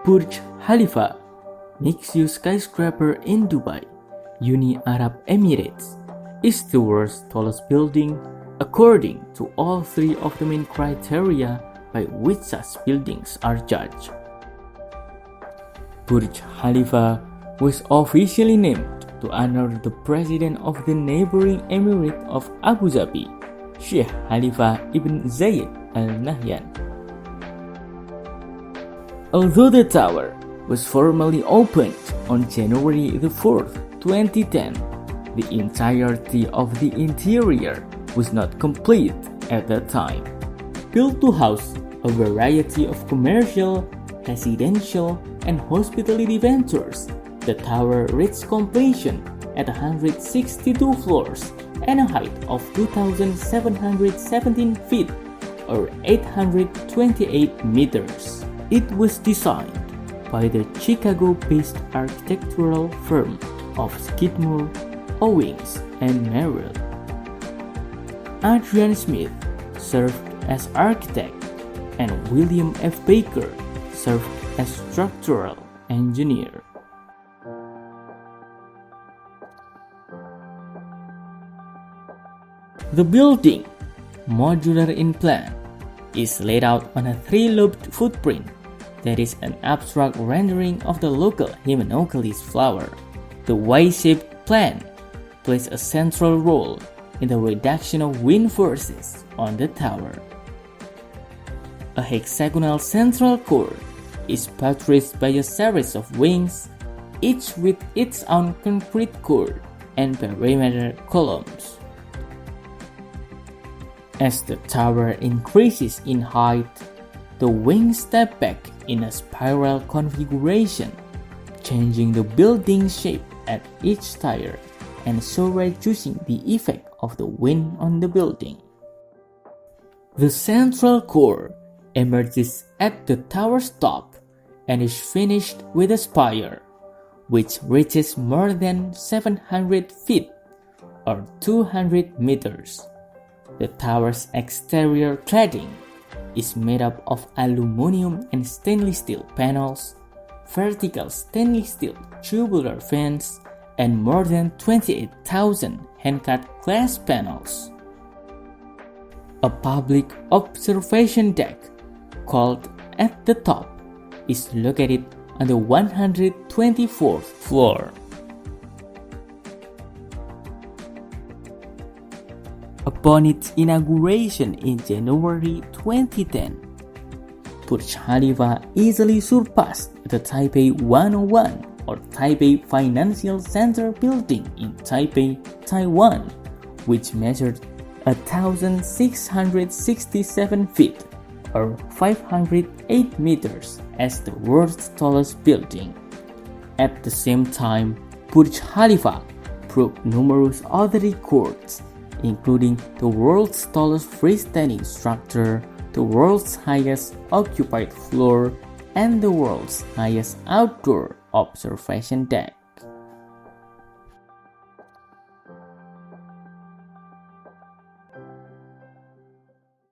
Burj Khalifa, mixed-use skyscraper in Dubai, Uni Arab Emirates, is the world's tallest building according to all three of the main criteria by which such buildings are judged. Burj Khalifa was officially named to honor the president of the neighboring Emirate of Abu Dhabi, Sheikh Khalifa ibn Zayed Al Nahyan. Although the tower was formally opened on January 4, 2010, the entirety of the interior was not complete at that time. Built to house a variety of commercial, residential, and hospitality ventures, the tower reached completion at 162 floors and a height of 2,717 feet or 828 meters. It was designed by the Chicago-based architectural firm of Skidmore, Owings, and Merrill. Adrian Smith served as architect, and William F. Baker served as structural engineer. The building, modular in plan, is laid out on a three-lobed footprint that is an abstract rendering of the local Hymenocallis flower. The Y-shaped plan plays a central role in the reduction of wind forces on the tower. A hexagonal central core is buttressed by a series of wings, each with its own concrete core and perimeter columns. As the tower increases in height, the wings step back in a spiral configuration, changing the building's shape at each tier and so reducing the effect of the wind on the building. The central core emerges at the tower's top and is finished with a spire, which reaches more than 700 feet or 200 meters. The tower's exterior cladding is made up of aluminum and stainless steel panels, vertical stainless steel tubular fans, and more than 28,000 hand-cut glass panels. A public observation deck, called At the Top, is located on the 124th floor. Upon its inauguration in January 2010, Burj Khalifa easily surpassed the Taipei 101 or Taipei Financial Center building in Taipei, Taiwan, which measured 1,667 feet or 508 meters as the world's tallest building. At the same time, Burj Khalifa broke numerous other records, including the world's tallest freestanding structure, the world's highest occupied floor, and the world's highest outdoor observation deck.